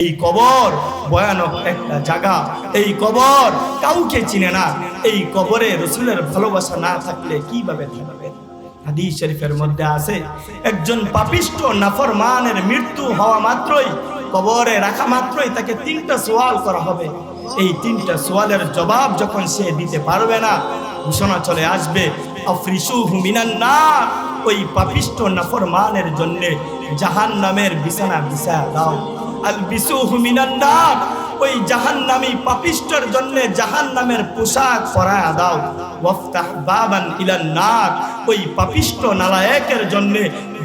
এই কবর ভয়ানক একটা জায়গা। এই কবর কাউকে চিনে না। এই কবরে রাসূলের ভালোবাসা না থাকলে কিভাবে থাকবে? হাদিস শরীফের মধ্যে আছে, একজন পাপিষ্ঠ নাফরমানের মৃত্যু হওয়া মাত্রই, কবরে রাখা মাত্রই তাকে 3টা সওয়াল করা হবে। এই 3টা সওয়ালের জবাব যখন সে দিতে পারবে না, ঘোষণা চলে আসবে, আফরিসুহু মিনান নার, ওই পাপিষ্ঠ নাফরমানের জন্য জাহান্নামের বিছানা বিছায়া দাও। আলবিসুহু মিনান নার, ওই জাহান্নামী পাপিষ্ঠের জন্য জাহান্নামের পোশাক পরায়া দাও। ওয়াফতাহ বাবান ইলান নার, ওই পাপিষ্ঠ নালায়েকের জন্য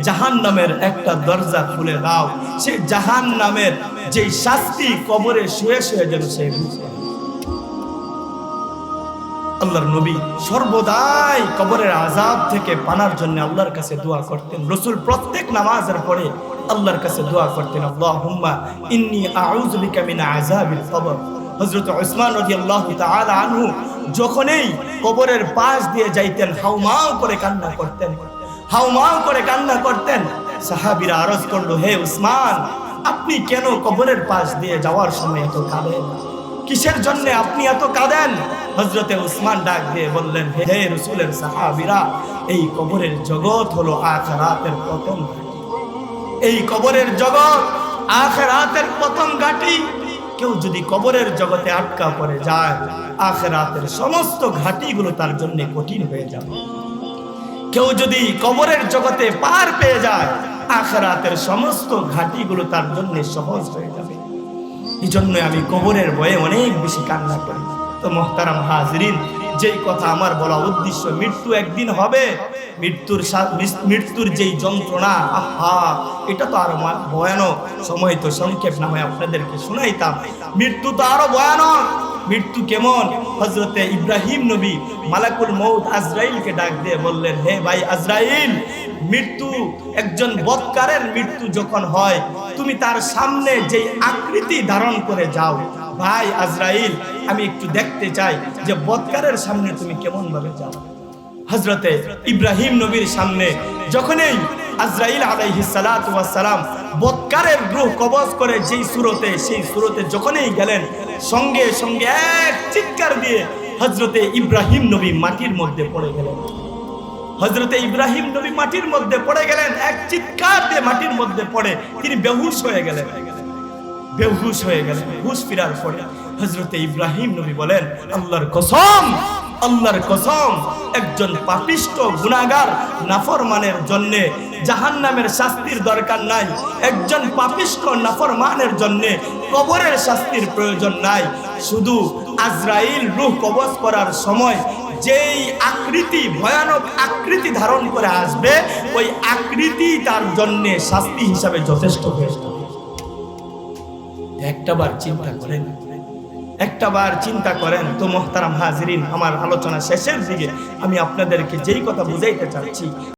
জাহান্নামের একটা দরজা খুলে দাও। সে জাহান্নামের যে শাস্তি কবরে শুয়ে শুয়ে যেন সে বুঝে। আল্লাহর নবী সর্বদাই কবরের আযাব থেকে পানার জন্য আল্লাহর কাছে দোয়া করতেন। রাসূল প্রত্যেক নামাজের পরে আল্লাহর কাছে দোয়া করতেন, আল্লাহুম্মা ইন্নী আউযু বিকা মিন আযাবিল কবর। হযরত উসমান রাদিয়াল্লাহু তাআলা আনহু যখনই কবরের পাশ দিয়ে যাইতেন হাউমাউ করে কান্না করতেন, হাউমাউ করে কান্না করতেন। সাহাবীরা আরজ করলো, হে উসমান, আপনি কেন কবরের পাশ দিয়ে যাওয়ার সময় এত কাঁদেন? কিসের জন্য আপনি এত কাঁদেন? হযরতে উসমান ডাক দিয়ে বললেন, হে রাসূলের সাহাবীরা, এই কবরের জগৎ হলো আখিরাতের প্রথম ঘাঁটি। এই কবরের জগৎ আখিরাতের প্রথম ঘাঁটি। কেউ যদি কবরের জগতে আটকা পড়ে যায়, আখিরাতের সমস্ত ঘাঁটিগুলো তার জন্য কঠিন হয়ে যাবে। কেউ যদি কবরের জগতে পার পেয়ে যায়, আখিরাতের সমস্ত ঘাঁটিগুলো তার জন্য সহজ হয়ে যাবে। এই জন্য আমি কবরের ভয়ে অনেক বেশি কান্না করি। তো মুহতারাম হাজিরিন, যেই কথা আমার বলা উদ্দেশ্য, মৃত্যু একদিন হবে। মৃত্যুর যেই যন্ত্রণা, আহা, এটা তো আরো ভয়ানক। সময় তো সংক্ষেপ, না হয় আপনাদেরকে শুনাইতাম। মৃত্যু তো আরো ভয়ানক। মৃত্যু কেমন? হযরতে ইব্রাহিম নবী মালাকুল মউত আজরাইলকে ডাক দিয়ে বললেন, হে ভাই আজরাইল, মৃত্যু, একজন বদকারের মৃত্যু যখন হয়, তুমি তার সামনে যেই আকৃতি ধারণ করে যাও, ভাই আজরাইল, আমি একটু দেখতে চাই যে বদকারের সামনে তুমি কেমন ভাবে যাও। হযরতে ইব্রাহিম নবীর সামনে যখনই আজরাইল আলাইহিস সালাতু ওয়াস সালাম বদকারের রূহ কবজ করে যেই সুরতে যখনই গেলেন, সঙ্গে সঙ্গে এক চিৎকার দিয়ে হযরতে ইব্রাহিম নবী মাটির মধ্যে পড়ে গেলেন। হযরতে ইব্রাহিম নবী মাটির মধ্যে পড়ে গেলেন, এক চিৎকার দিয়ে মাটির মধ্যে পড়ে তিনি বেহুশ হয়ে গেলেন। বেহুশ হয়ে গেলেন। হুশ ফিরার পরে হযরতে ইব্রাহিম নবী বলেন, আল্লাহর কসম, আল্লাহর কসম, একজন পাপিষ্ঠ গুনাহগার নাফরমানের জন্য জাহান্নামের শাস্তির দরকার নাই। একজন পাপিষ্ঠ নাফরমানের জন্য কবরের শাস্তির প্রয়োজন নাই। শুধু আজরাইল রূহ কবজ করার সময় যেই আকৃতি, ভয়ানক আকৃতি ধারণ করে আসবে, ওই আকৃতি তার জন্য শাস্তি হিসাবে যথেষ্ট হয়ে যাবে। একটাবার চিন্তা করেন, একটাবার চিন্তা করেন। তো মুহতারাম হাজিরিন, আমার আলোচনা শেষের দিকে আমি আপনাদেরকে যেই কথা বুঝাইতে চাচ্ছি,